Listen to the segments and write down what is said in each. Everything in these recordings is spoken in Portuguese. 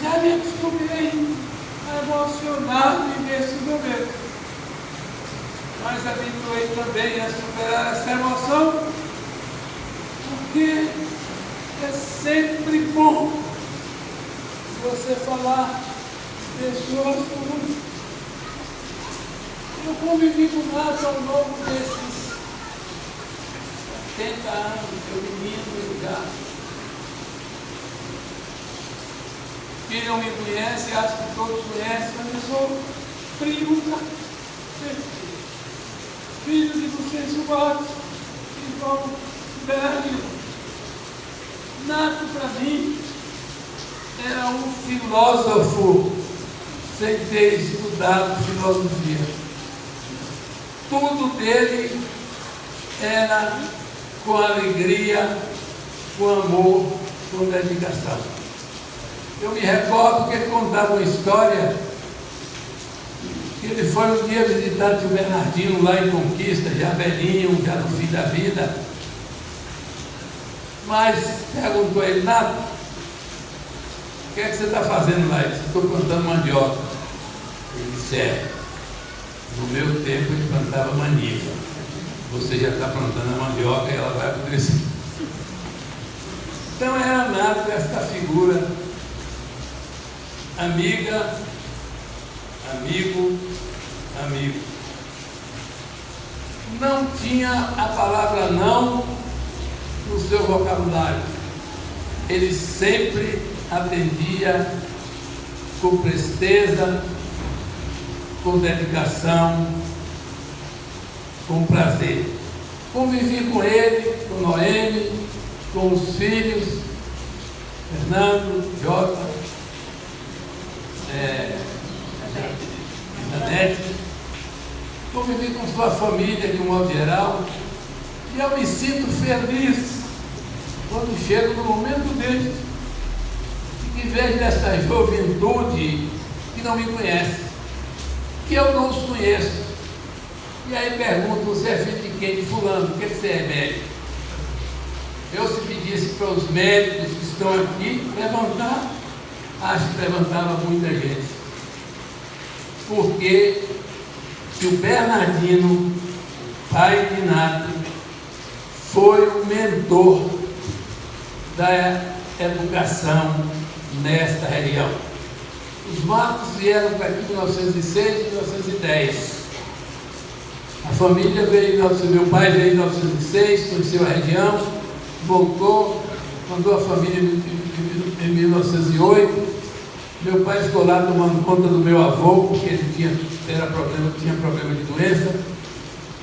Já me acostumei a emocionar-me nesse momento, mas habituei também a superar essa emoção, porque é sempre bom você falar pessoas comuns. Eu convivi com o Nato ao longo desses 70 anos, eu menino no lugar. Quem não me conhece, acho que todos conhecem, mas eu sou primo da filho de Vicêncio Borges e João Bernardino. Nato, para mim, era um filósofo sem ter estudado filosofia. Tudo dele era com alegria, com amor, com dedicação. Eu me recordo que ele contava uma história que ele foi um dia visitar o tio Bernardino lá em Conquista, já velhinho, já no fim da vida. Mas perguntou a ele: Nato, o que é que você está fazendo lá? Ele disse: estou plantando mandioca. Ele disse: no meu tempo ele plantava maniva. Você já está plantando a mandioca e ela vai crescer. Então era Nato esta figura amiga, amigo, amigo. Não tinha a palavra não no seu vocabulário. Ele sempre atendia com presteza, com dedicação, com prazer. Convivi com ele, com Noemi, com os filhos, Fernando, Jota, Nanete. Convivi com sua família de um modo geral, e eu me sinto feliz quando chego no momento dele e que vejo essa juventude que não me conhece, que eu não os conheço. E aí pergunto: você é filho de quem? De fulano. O que você é, médico? Eu, se pedisse para os médicos que estão aqui levantar, acho que levantava muita gente. Porque o Bernardino, pai de Nato, foi o mentor da educação nesta região. Os Matos vieram para aqui em 1906 e 1910. A família veio, meu pai veio em 1906, conheceu a região, voltou, mandou a família em 1908. Meu pai ficou lá tomando conta do meu avô, porque ele tinha problema de doença,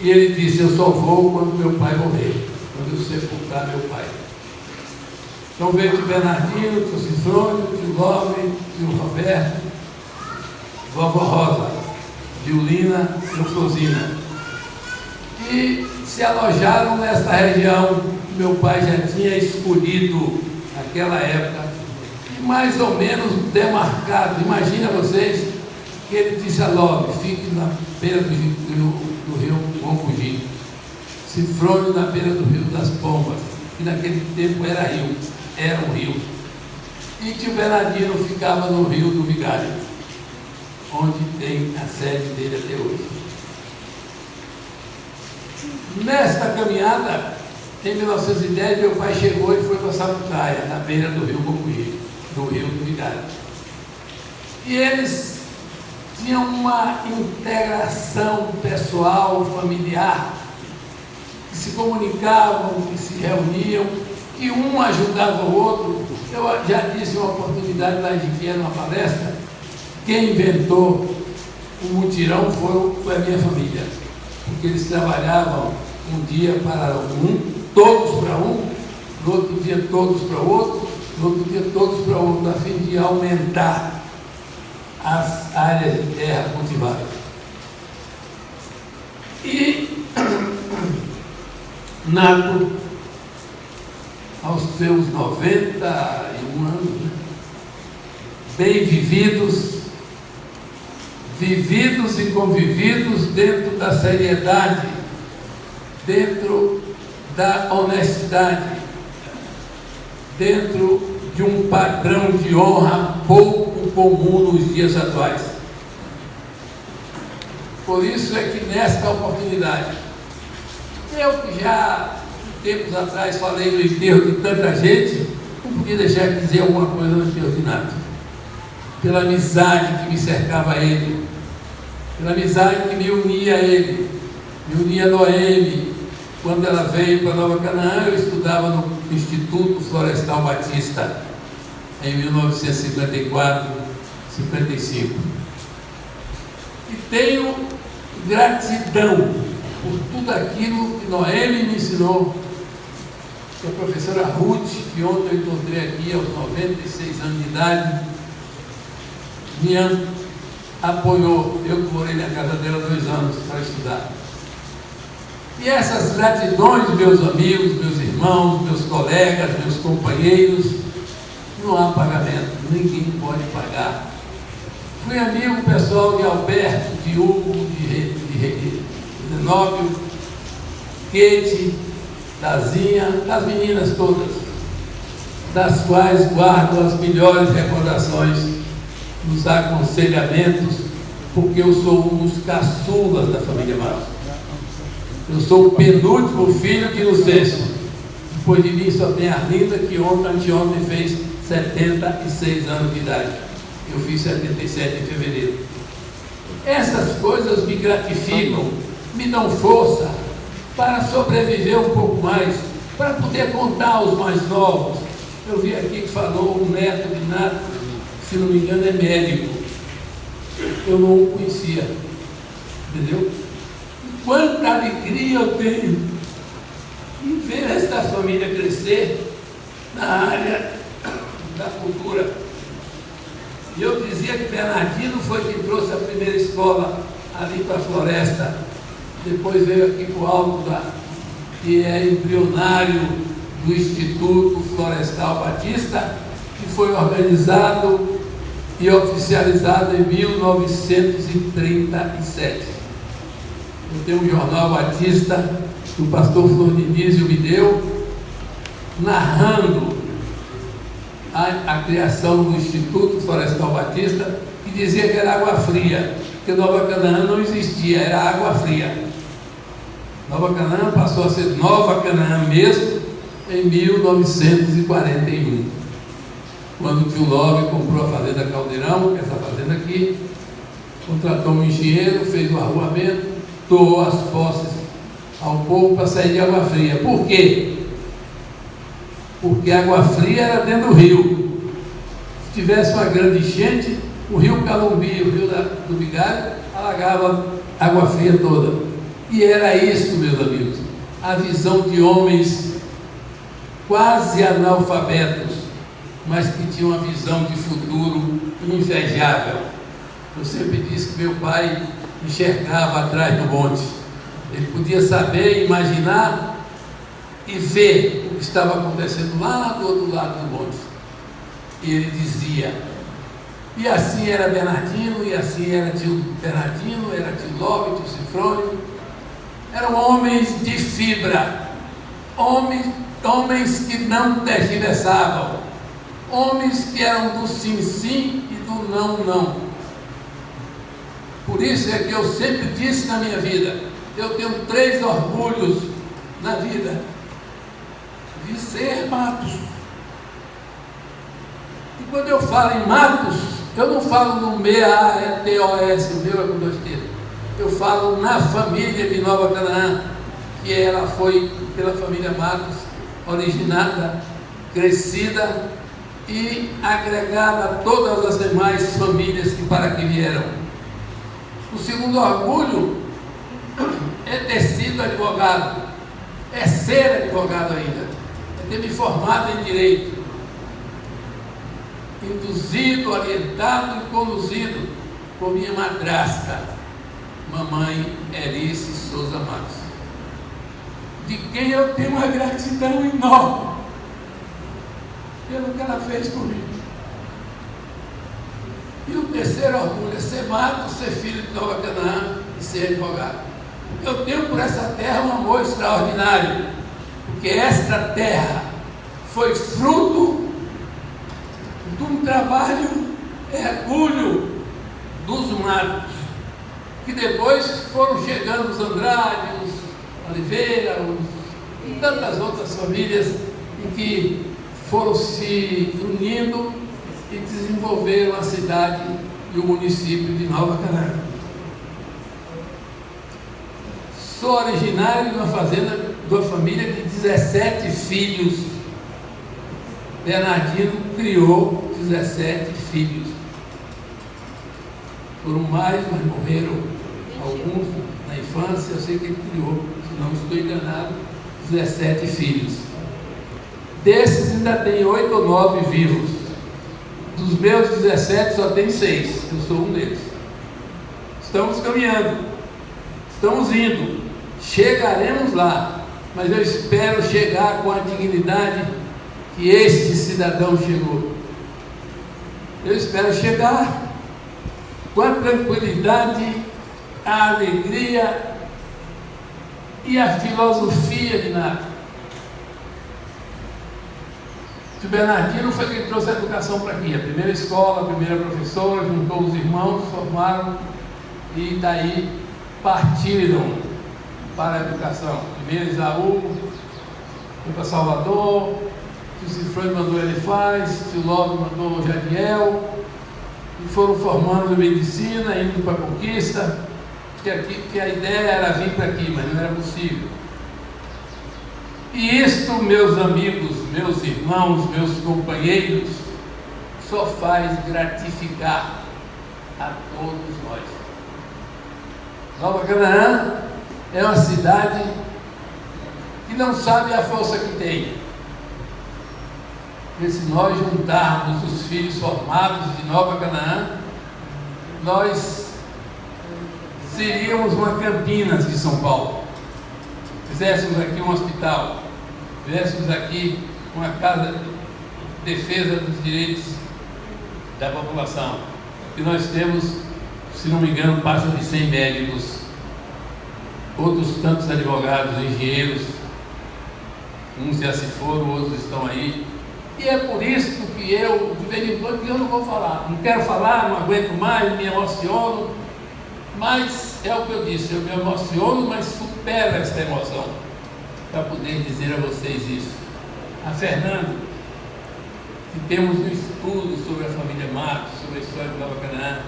e ele disse: eu só vou quando meu pai morrer, quando eu sepultar meu pai. Então veio o tio Bernardino, o tio Cifrônio, o tio Love, o tio Roberto, vovó Rosa, Violina e Flosina. E se alojaram nesta região que meu pai já tinha escolhido naquela época, e mais ou menos demarcado. Imagina vocês que ele disse a Love: fique na beira do rio Confugi, Cifrônio na beira do rio das Pombas, que naquele tempo era um rio. E tio Bernardino ficava no rio do Vigário, onde tem a sede dele até hoje. Nesta caminhada, em 1910, meu pai chegou e foi para Sapucaia, na beira do rio Confugi, do rio do Vigário. E eles tinham uma integração pessoal, familiar, que se comunicavam, que se reuniam, que um ajudava o outro. Eu já disse uma oportunidade lá de Viena, numa palestra: quem inventou o mutirão foi a minha família, porque eles trabalhavam um dia para todos para um, no outro dia todos para o outro, no outro dia todos para o outro, a fim de aumentar as áreas de terra cultivadas. E Nato, aos seus 91 anos, bem vividos e convividos dentro da seriedade, dentro da honestidade, dentro de um padrão de honra pouco comum nos dias atuais. Por isso é que nesta oportunidade, eu que já tempos atrás falei do enterro de tanta gente, não podia deixar de dizer alguma coisa no enterro de Nato. Pela amizade que me cercava a ele, pela amizade que me unia a ele, me unia a Noemi. Quando ela veio para Nova Canaã, eu estudava no Instituto Florestal Batista, em 1954, 55. E tenho gratidão por tudo aquilo que Noemi me ensinou, que a professora Ruth, que ontem eu encontrei aqui aos 96 anos de idade, me apoiou. Eu que morei na casa dela 2 anos para estudar. E essas gratidões, meus amigos, meus irmãos, meus colegas, meus companheiros, não há pagamento, ninguém pode pagar. Fui amigo pessoal de Alberto, de Hugo, de Zenóbio, Kate, Dazinha, das meninas todas, das quais guardo as melhores recordações nos aconselhamentos, porque eu sou um dos caçulas da família Matos. Eu sou o penúltimo filho de Lucêncio. Depois de mim só tem a Arlinda, que anteontem fez 76 anos de idade. Eu fiz 77 em fevereiro. Essas coisas me gratificam, me dão força para sobreviver um pouco mais, para poder contar aos mais novos. Eu vi aqui que falou um neto de Nato, se não me engano é médico. Eu não o conhecia, entendeu? Quanta alegria eu tenho em ver esta família crescer na área da cultura. E eu dizia que Bernardino foi quem trouxe a primeira escola ali para a floresta, depois veio aqui para o Alto, que é embrionário do Instituto Florestal Batista, que foi organizado e oficializado em 1937. Eu tenho um jornal Batista que o pastor Flor Dionísio me deu, narrando a criação do Instituto Florestal Batista, que dizia que era água fria, porque Nova Canaã não existia, era água fria. Nova Canaã passou a ser Nova Canaã mesmo em 1941, quando o tio Love comprou a fazenda Caldeirão, que é essa fazenda aqui, contratou um engenheiro, fez o arruamento, doou as posses ao povo para sair de água fria. Por quê? Porque a água fria era dentro do rio. Se tivesse uma grande enchente, o rio Calumbi, o rio do Vigário, alagava a água fria toda. E era isso, meus amigos, a visão de homens quase analfabetos, mas que tinham uma visão de futuro invejável. Eu sempre disse que meu pai enxergava atrás do monte. Ele podia saber, imaginar e ver o que estava acontecendo lá do outro lado do monte. E ele dizia, e assim era Bernardino, e assim era tio Bernardino, era tio Love, tio Cifrônio. Eram homens de fibra, homens que não tergiversavam, homens que eram do sim, sim e do não, não. Por isso é que eu sempre disse na minha vida, eu tenho 3 orgulhos na vida: de ser Matos. E quando eu falo em Matos, eu não falo no M-A-T-O-S, o meu é com 2 T's. Eu falo na família de Nova Canaã, que ela foi pela família Matos, originada, crescida e agregada a todas as demais famílias que para aqui vieram. O segundo orgulho é ter sido advogado, é ser advogado ainda, é ter me formado em direito, induzido, orientado e conduzido por minha madrasta, mamãe Erice Souza Matos, de quem eu tenho uma gratidão enorme pelo que ela fez por mim. E o terceiro orgulho é ser Matos, ser filho de Nova Canaã e ser advogado. Eu tenho por essa terra um amor extraordinário, porque esta terra foi fruto trabalho hercúleo dos matos, que depois foram chegando os Andrade, os Oliveira, e tantas outras famílias em que foram se unindo e desenvolveram a cidade e o município de Nova Canaã. Sou originário de uma fazenda, de uma família de 17 filhos. Bernardino criou 17 filhos. Foram mais, mas morreram alguns na infância. Eu sei que ele criou, se não estou enganado, 17 filhos. Desses ainda tem 8 ou 9 vivos. Dos meus 17 só tem 6. Eu sou um deles. Estamos caminhando. Estamos indo. Chegaremos lá. Mas eu espero chegar com a dignidade que este cidadão chegou. Eu espero chegar com a tranquilidade, a alegria e a filosofia de Nato. O Bernardino foi quem trouxe a educação para aqui, a primeira escola, a primeira professora, juntou os irmãos, formaram e daí partiram para a educação. Primeiro Isaú, foi para Salvador, o Cifrone mandou Elifaz, o tio Love mandou Jadiel, e foram formando medicina, indo para a conquista, que a ideia era vir para aqui, mas não era possível. E isto, meus amigos, meus irmãos, meus companheiros, só faz gratificar a todos nós. Nova Canaã é uma cidade que não sabe a força que tem. Porque se nós juntarmos os filhos formados de Nova Canaã, nós seríamos uma Campinas de São Paulo. Fizéssemos aqui um hospital, fizéssemos aqui uma casa de defesa dos direitos da população. E nós temos, se não me engano, passa de 100 médicos, outros tantos advogados, engenheiros, uns já se foram, outros estão aí. E é por isso que eu, de vez em quando, eu não vou falar. Não quero falar, não aguento mais, me emociono. Mas é o que eu disse, eu me emociono, mas supero esta emoção para poder dizer a vocês isso. A Fernanda, que temos um estudo sobre a família Matos, sobre a história de Nova Canaã,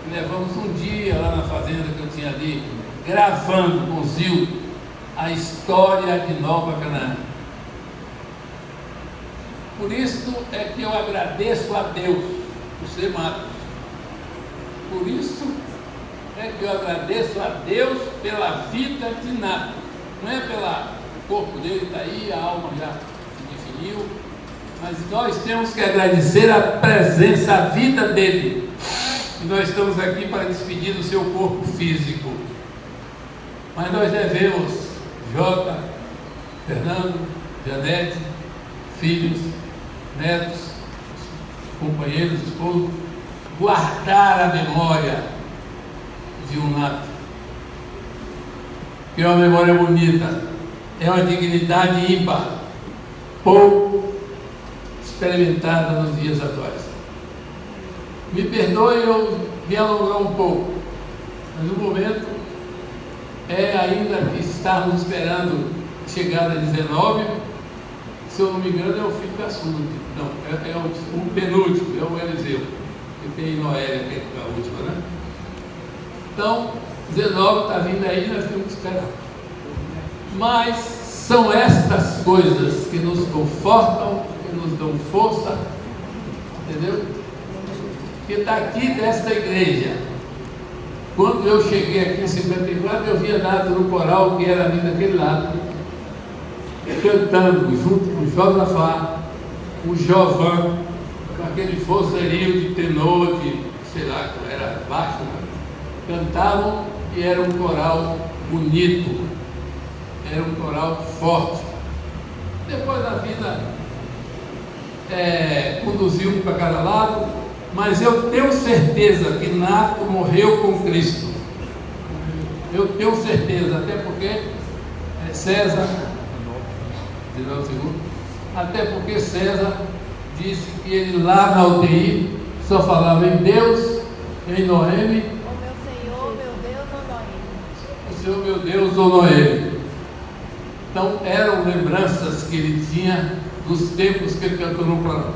e levamos um dia lá na fazenda que eu tinha ali, gravando com o Zildo a história de Nova Canaã. Por isso é que eu agradeço a Deus por ser Matos. Por isso é que eu agradeço a Deus pela vida de Nato. Não é pelo corpo dele, está aí, a alma já se definiu. Mas nós temos que agradecer a presença, a vida dele. E nós estamos aqui para despedir do seu corpo físico. Mas nós devemos, Jota, Fernando, Janete, filhos, netos, companheiros, esposos, guardar a memória de um Nato, que é uma memória bonita, é uma dignidade ímpar, pouco experimentada nos dias atuais. Me perdoe eu me alongar um pouco, mas o momento é ainda que estamos esperando a chegada de 19, se eu não me engano é o filho caçula, não, é o penúltimo, é o Eliseu, que tem Noélia, que é a última, né? Então, 19 está vindo aí, nós temos que esperar. Mas são estas coisas que nos confortam, que nos dão força, entendeu? Que está aqui desta igreja. Quando eu cheguei aqui em 54, eu via Nato no coral que era ali daquele lado, cantando junto com o Josafá, o Jovan, com aquele vozerio de tenor, de, sei lá, era baixo, né? Cantavam e era um coral bonito, era um coral forte. Depois a vida conduziu-me para cada lado, mas eu tenho certeza que Nato morreu com Cristo. Eu tenho certeza, até porque César, até porque César disse que ele lá na UTI só falava em Deus, em Noemi. O meu Senhor, meu Deus, ou Noemi. O Senhor, meu Deus, ou Noemi. Então eram lembranças que ele tinha dos tempos que ele cantou no plano.